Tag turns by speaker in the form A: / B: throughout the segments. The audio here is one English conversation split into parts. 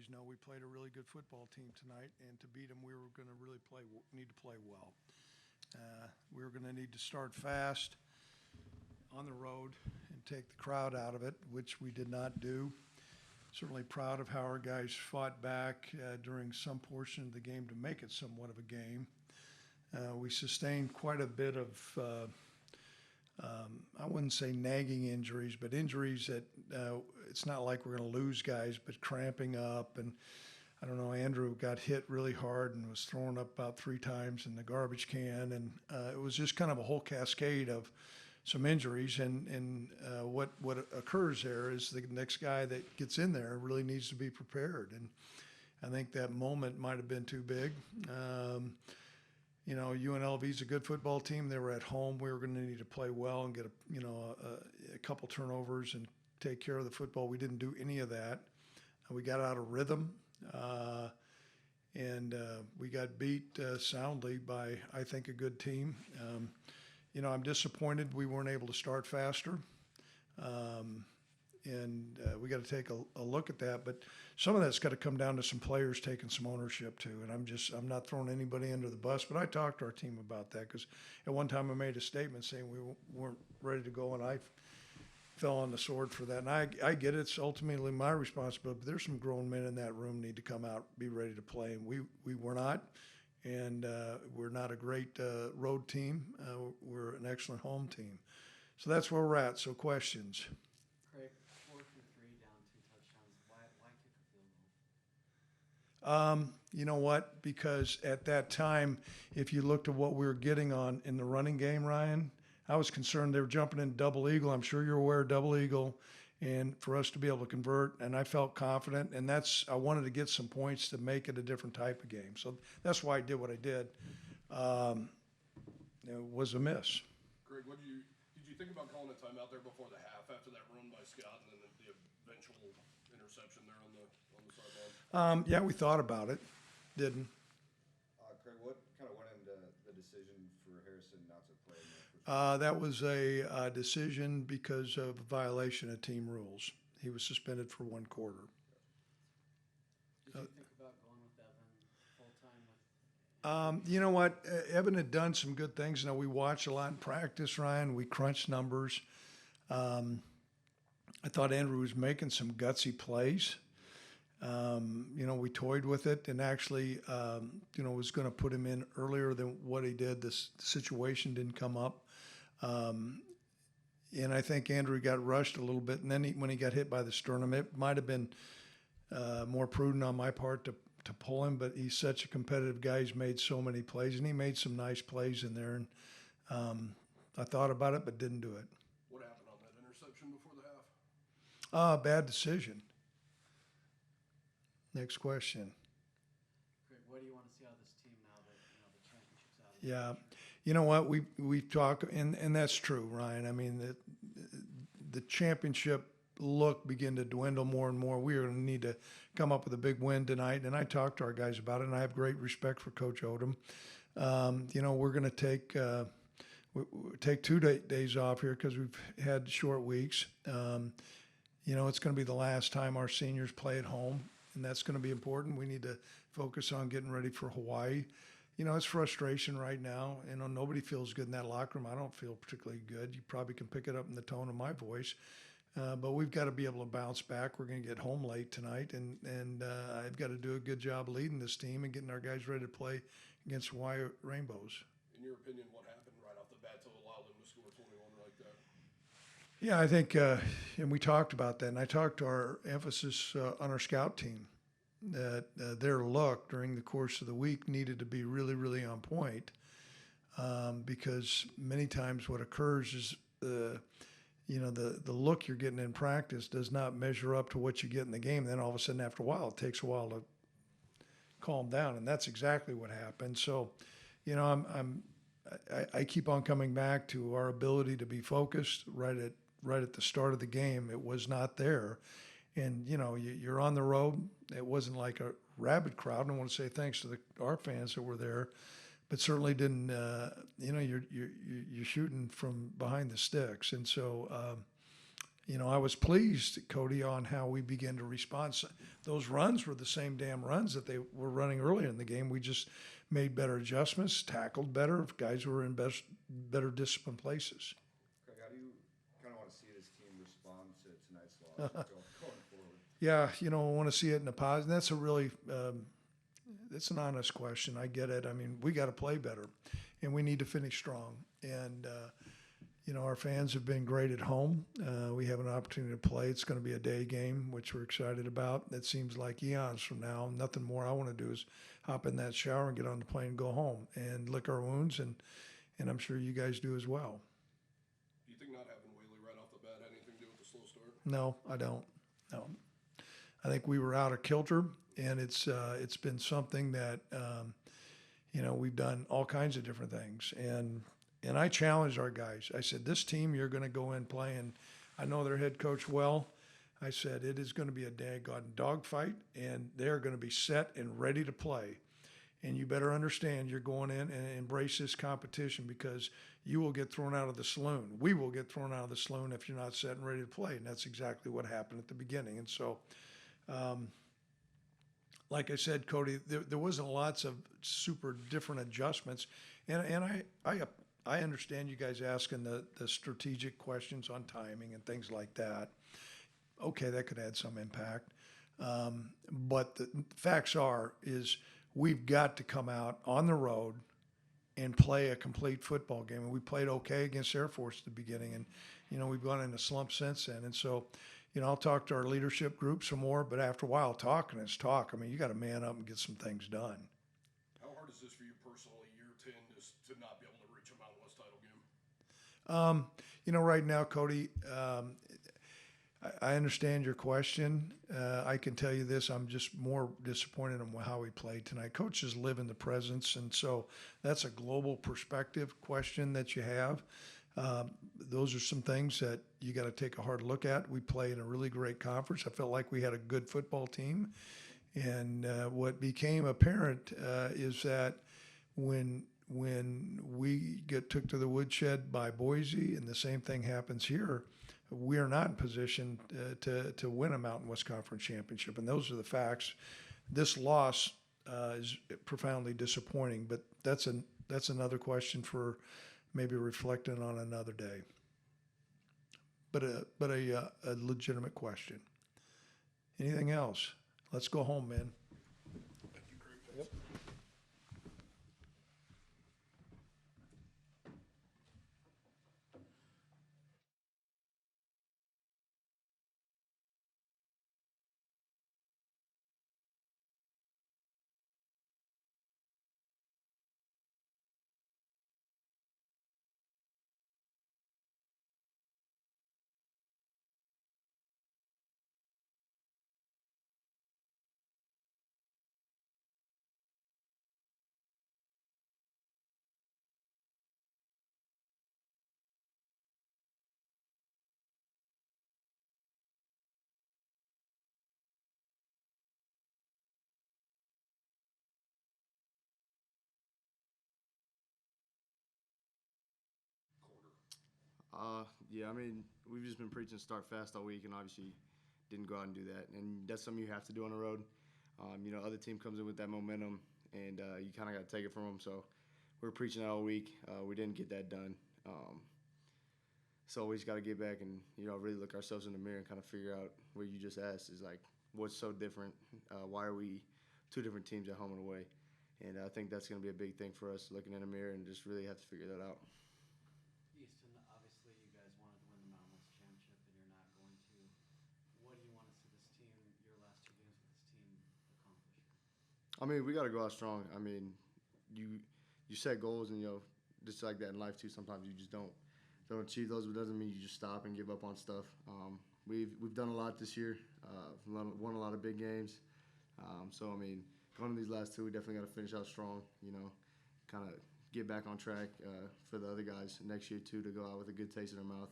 A: guys know, we played a really good football team tonight, and to beat them, we were going to really need to play well. We were going to need to start fast on the road and take the crowd out of it, which we did not do. Certainly proud of how our guys fought back during some portion of the game to make it somewhat of a game. We sustained quite a bit of, I wouldn't say nagging injuries, but injuries that it's not like we're going to lose guys, but cramping up. And I don't know, Andrew got hit really hard and was thrown up about 3 times in the garbage can. And it was just kind of a whole cascade of some injuries. And what occurs there is the next guy that gets in there really needs to be prepared. And I think that moment might have been too big. You know, UNLV is a good football team. They were at home. We were going to need to play well and get a couple turnovers and take care of the football. We didn't do any of that. We got out of rhythm, and we got beat soundly by, I think, a good team. You know, I'm disappointed we weren't able to start faster. And we got to take a look at that. But some of that's got to come down to some players taking some ownership too. And I'm not throwing anybody under the bus, but I talked to our team about that because at one time I made a statement saying we weren't ready to go, and I fell on the sword for that. And I get it. It's ultimately my responsibility. But there's some grown men in that room need to come out, be ready to play. And we were not. And we're not a great road team. We're an excellent home team. So that's where we're at. So questions.
B: Craig, 4 through 3 down 2 touchdowns. Why kick a field goal?
A: You know what? Because at that time, if you looked at what we were getting on in the running game, Ryan, I was concerned they were jumping in double eagle. I'm sure you're aware of double eagle, and for us to be able to convert, and I felt confident, and I wanted to get some points to make it a different type of game. So that's why I did what I did. It was a miss.
C: Greg, did you think about calling a timeout there before the half after that run by Scott and then the eventual interception there on the sideline?
A: Yeah, we thought about it. Didn't.
D: Craig, what kind of went into the decision for Harrison not to play in the first?
A: That was a decision because of a violation of team rules. He was suspended for 1 quarter.
B: Did you think about going with Evan full-time?
A: You know what? Evan had done some good things. You know, we watched a lot in practice, Ryan. We crunched numbers. I thought Andrew was making some gutsy plays. You know, we toyed with it and actually, you know, was going to put him in earlier than what he did. This situation didn't come up. And I think Andrew got rushed a little bit. And then when he got hit by the sternum, it might have been more prudent on my part to pull him, but he's such a competitive guy. He's made so many plays, and he made some nice plays in there. And I thought about it, but didn't do it.
C: What happened on that interception before the half?
A: Bad decision. Next question.
B: Greg, what do you want to see out of this team now that the championship's out of the picture?
A: Yeah. You know what? We talk, and that's true, Ryan. I mean, the championship look begin to dwindle more and more. We are going to need to come up with a big win tonight. And I talked to our guys about it, and I have great respect for Coach Odom. You know, we're going to take 2 days off here because we've had short weeks. You know, it's going to be the last time our seniors play at home, and that's going to be important. We need to focus on getting ready for Hawaii. You know, it's frustration right now. You know, nobody feels good in that locker room. I don't feel particularly good. You probably can pick it up in the tone of my voice. But we've got to be able to bounce back. We're going to get home late tonight, and I've got to do a good job leading this team and getting our guys ready to play against Hawaii Rainbows.
C: In your opinion, what happened right off the bat to allow them to score 21 like that?
A: Yeah, I think, and we talked about that, and I talked to our emphasis on our scout team, that their look during the course of the week needed to be really, really on point, because many times what occurs is you know, the look you're getting in practice does not measure up to what you get in the game. Then all of a sudden, after a while, it takes a while to calm down, and that's exactly what happened. So, you know, I keep on coming back to our ability to be focused right at the start of the game. It was not there. And, you know, you're on the road. It wasn't like a rabid crowd. And I want to say thanks to our fans that were there, but certainly didn't, you know, you're shooting from behind the sticks. And so, I was pleased, Cody, on how we began to respond. Those runs were the same damn runs that they were running earlier in the game. We just made better adjustments, tackled better. Guys were in better disciplined places.
D: Craig, how do you kind of want to see this team respond to tonight's loss going forward?
A: Yeah, I want to see it in a positive. That's a really, it's an honest question. I get it. I mean, we got to play better, and we need to finish strong. And our fans have been great at home. We have an opportunity to play. It's going to be a day game, which we're excited about. It seems like eons from now. Nothing more I want to do is hop in that shower and get on the plane and go home and lick our wounds, and I'm sure you guys do as well.
C: Do you think not having Whaley right off the bat had anything to do with the slow start?
A: No, I don't. No. I think we were out of kilter, and it's been something that, we've done all kinds of different things. And I challenged our guys. I said, this team, you're going to go in playing. I know their head coach well. I said, it is going to be a daggone dogfight, and they're going to be set and ready to play. And you better understand you're going in and embrace this competition, because you will get thrown out of the saloon. We will get thrown out of the saloon if you're not set and ready to play. And that's exactly what happened at the beginning. And so, like I said, Cody, there wasn't lots of super different adjustments. And I understand you guys asking the strategic questions on timing and things like that. Okay, that could add some impact. But the facts is we've got to come out on the road and play a complete football game. And we played okay against Air Force at the beginning. And, we've gone in a slump since then. And so, I'll talk to our leadership group some more. But after a while, talking is talk. I mean, you got to man up and get some things done.
C: How hard is this for you personally, year 10, just to not be able to reach a Mountain West title game?
A: Right now, Cody, I understand your question. I can tell you this, I'm just more disappointed in how we played tonight. Coaches live in the presence, and so that's a global perspective question that you have. Those are some things that you got to take a hard look at. We played a really great conference. I felt like we had a good football team. And what became apparent is that when we get took to the woodshed by Boise, and the same thing happens here, we are not in position to win a Mountain West Conference championship. And those are the facts. This loss is profoundly disappointing, but that's another question for maybe reflecting on another day. But a legitimate question. Anything else? Let's go home, man.
C: Thank you, Craig.
A: Yep.
E: Yeah, I mean, we've just been preaching start fast all week, and obviously didn't go out and do that. And that's something you have to do on the road. Other team comes in with that momentum, and you kind of got to take it from them. So we're preaching that all week. We didn't get that done. So we just got to get back and, really look ourselves in the mirror and kind of figure out what you just asked is like, what's so different? Why are we two different teams at home and away? And I think that's going to be a big thing for us, looking in the mirror and just really have to figure that out.
B: Easton, obviously you guys wanted to win the Mountain West Championship and you're not going to. What do you want to see this team, your last two games with this team, accomplish?
E: I mean, we got to go out strong. I mean, you set goals, and just like that in life too. Sometimes you just don't achieve those, but it doesn't mean you just stop and give up on stuff. We've done a lot this year. Won a lot of big games. So I mean, going to these last two, we definitely got to finish out strong. Kind of get back on track for the other guys next year too, to go out with a good taste in their mouth,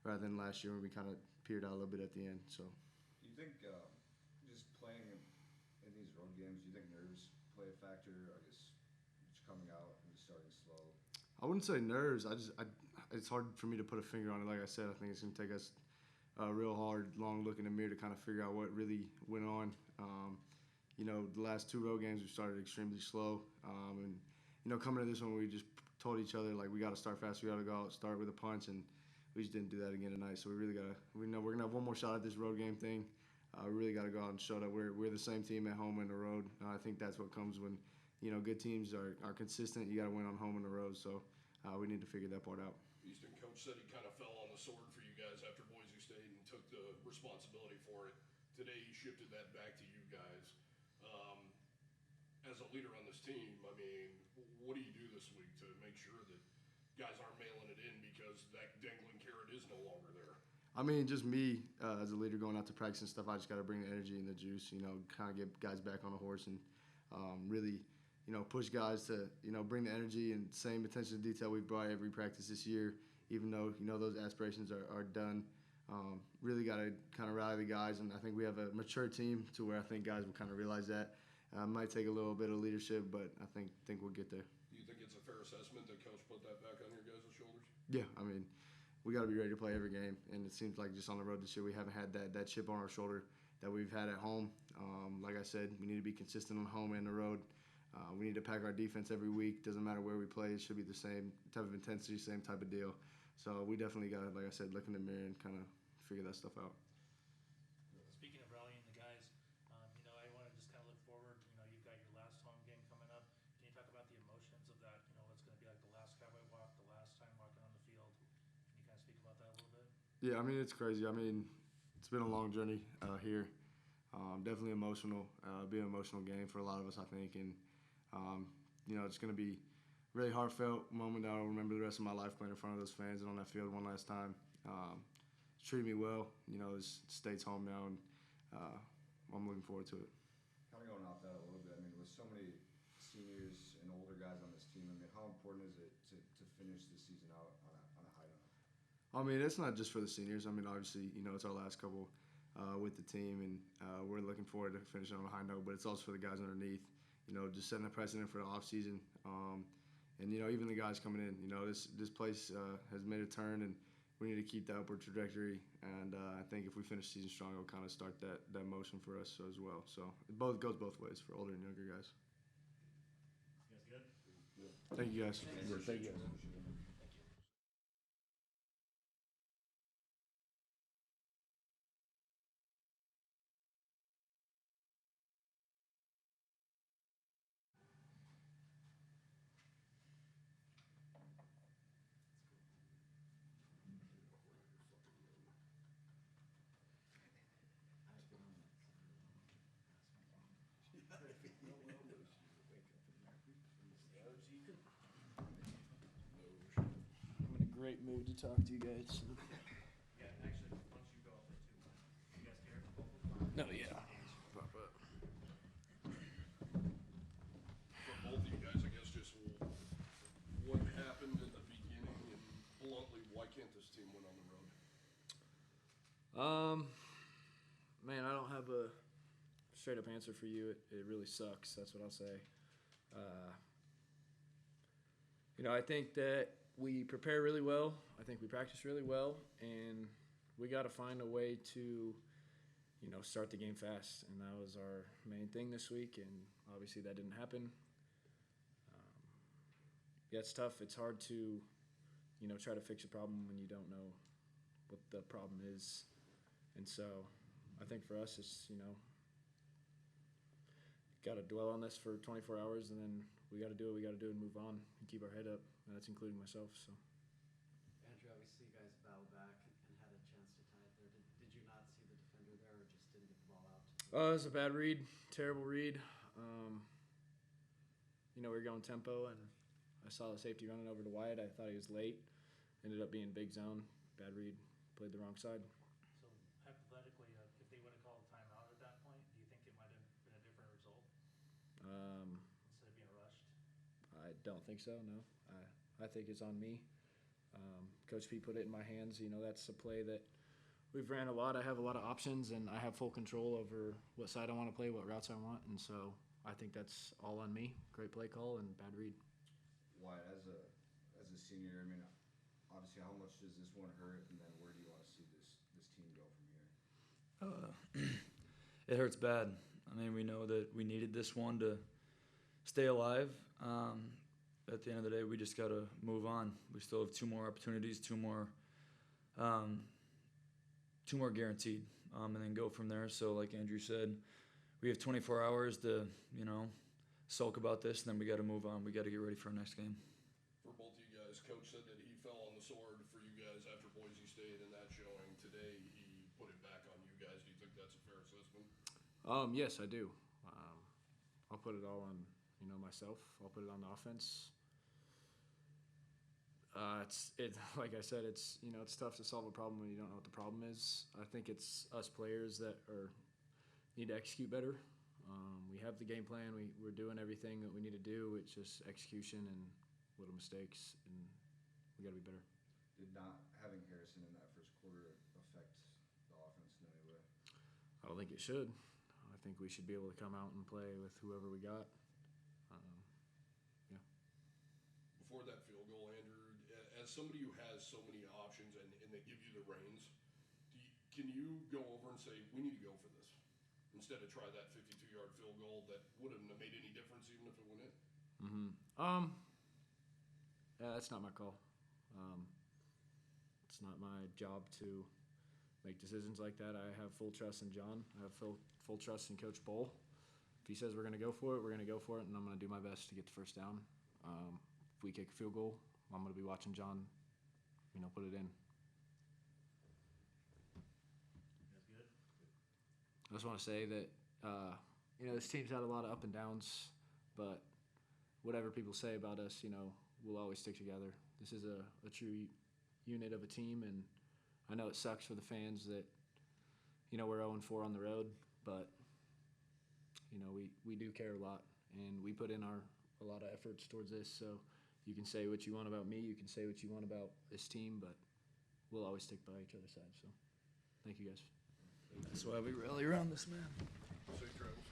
E: rather than last year when we kind of peered out a little bit at the end. So.
D: Do you think just playing in these road games, do you think nerves play a factor? I guess just coming out and starting slow.
E: I wouldn't say nerves. It's hard for me to put a finger on it. Like I said, I think it's going to take us a real hard, long look in the mirror to kind of figure out what really went on. The last 2 road games we started extremely slow, and coming to this one we just told each other like we got to start fast, we got to go out, start with a punch, and we just didn't do that again tonight. So we know we're gonna have one more shot at this road game thing. We really got to go out and show that we're the same team at home and the road. I think that's what comes when good teams are consistent. You got to win on home and the road. So we need to figure that part out.
C: Easton coach said he kind of fell on the sword for you guys after Boise State and took the responsibility for it. Today he shifted that back to you guys. As a leader on this team, I mean, what do you do this week to make sure that guys aren't mailing it in because that dangling carrot is no longer there?
E: I mean, just me as a leader going out to practice and stuff, I just got to bring the energy and the juice, kind of get guys back on the horse and really, push guys to, bring the energy and same attention to detail we've brought every practice this year, even though, those aspirations are done. Really got to kind of rally the guys, and I think we have a mature team to where I think guys will kind of realize that. Might take a little bit of leadership, but I think we'll get there.
C: Do you think it's a fair assessment that coach put that back on your guys' shoulders?
E: Yeah, I mean, we got to be ready to play every game, and it seems like just on the road this year we haven't had that chip on our shoulder that we've had at home. Like I said, we need to be consistent on home and the road. We need to pack our defense every week. Doesn't matter where we play; it should be the same type of intensity, same type of deal. So we definitely got to, like I said, look in the mirror and kind of figure that stuff out.
F: Speaking of rallying the guys, I want to just kind of look forward. You've got your last home game coming up. Can you talk about the emotions of that? What's going to be like the last Cowboy walk, the last time walking on the field? Can you kind of speak about that a little bit?
E: Yeah, I mean, it's crazy. I mean, it's been a long journey here. Definitely emotional. Be an emotional game for a lot of us, I think. And, it's going to be a really heartfelt moment that I'll remember the rest of my life playing in front of those fans and on that field one last time. Treated me well. This state's home now, and I'm looking forward to it.
D: Kind of going off that a little bit, I mean, with so many seniors and older guys on this team, I mean, how important is it to finish the season out on a high note?
E: I mean, it's not just for the seniors. I mean, obviously, it's our last couple with the team, and we're looking forward to finishing on a high note, but it's also for the guys underneath, just setting a precedent for the offseason. And, even the guys coming in, this place has made a turn, and we need to keep that upward trajectory. And I think if we finish the season strong, it'll kind of start that motion for us as well. So it goes both ways for older and younger guys.
F: You guys good?
E: Thank you, guys.
C: Thank you.
G: I'm in a great mood to talk to you guys.
F: Yeah, actually, once you go up there too, you guys care? Both of them?
G: No, yeah.
C: For both of you guys, I guess just what happened in the beginning, and bluntly, why can't this team win on the road?
G: Man, I don't have a straight up answer for you. It really sucks. That's what I'll say. I think that we prepare really well. I think we practice really well, and we got to find a way to, start the game fast. And that was our main thing this week, and obviously that didn't happen. Yeah, it's tough. It's hard to, try to fix a problem when you don't know what the problem is. And so I think for us, it's, got to dwell on this for 24 hours, and then we got to do what we got to do and move on and keep our head up, and that's including myself. So.
B: Andrew, obviously you guys battled back and had a chance to tie it there. Did you not see the defender there or just didn't get the ball out?
G: It was a bad read, terrible read. We were going tempo, and I saw the safety running over to Wyatt. I thought he was late. Ended up being big zone, bad read, played the wrong side.
F: So hypothetically, if they would have called a timeout at that point, do you think it might have been a different result instead of being rushed?
G: I don't think so, no. I think it's on me. Coach P put it in my hands. That's a play that we've ran a lot. I have a lot of options, and I have full control over what side I want to play, what routes I want, and so I think that's all on me. Great play call and bad read.
D: Wyatt, as a senior, I mean, obviously, how much does this one hurt, and then where do you want to see this team go
H: It hurts bad. I mean, we know that we needed this one to stay alive. At the end of the day, we just got to move on. We still have two more opportunities, two more guaranteed, and then go from there. So, like Andrew said, we have 24 hours to, sulk about this, and then we got to move on. We got to get ready for our next game.
C: For both of you guys, Coach said that he fell on the sword for you guys after Boise State in that showing. Today, he put it back on you guys. Do you think that's a fair assessment?
G: Yes, I do. I'll put it all on, myself. I'll put it on the offense. Like I said, it's tough to solve a problem when you don't know what the problem is. I think it's us players that need to execute better. We have the game plan. We're doing everything that we need to do. It's just execution and little mistakes, and we got to be better.
D: Did not having Harrison in that first quarter affect the offense in any way?
G: I don't think it should. I think we should be able to come out and play with whoever we got.
C: Before that field goal, Andrew, as somebody who has so many options and they give you the reins, can you go over and say, we need to go for this, instead of try that 52-yard field goal that wouldn't have made any difference even if it went in?
G: That's not my call. It's not my job to make decisions like that. I have full trust in John. I have full trust in Coach Bowl. If he says we're going to go for it, we're going to go for it, and I'm going to do my best to get the first down. If we kick a field goal, I'm going to be watching John, put it in.
F: That's good.
G: I just want to say that, this team's had a lot of up and downs, but whatever people say about us, we'll always stick together. This is a true unit of a team, and I know it sucks for the fans that, we're 0-4 on the road, but, we do care a lot, and we put in a lot of efforts towards this, so you can say what you want about me, you can say what you want about this team, but we'll always stick by each other's side, so thank you guys.
H: That's why we rally around this man.
C: Safe travel.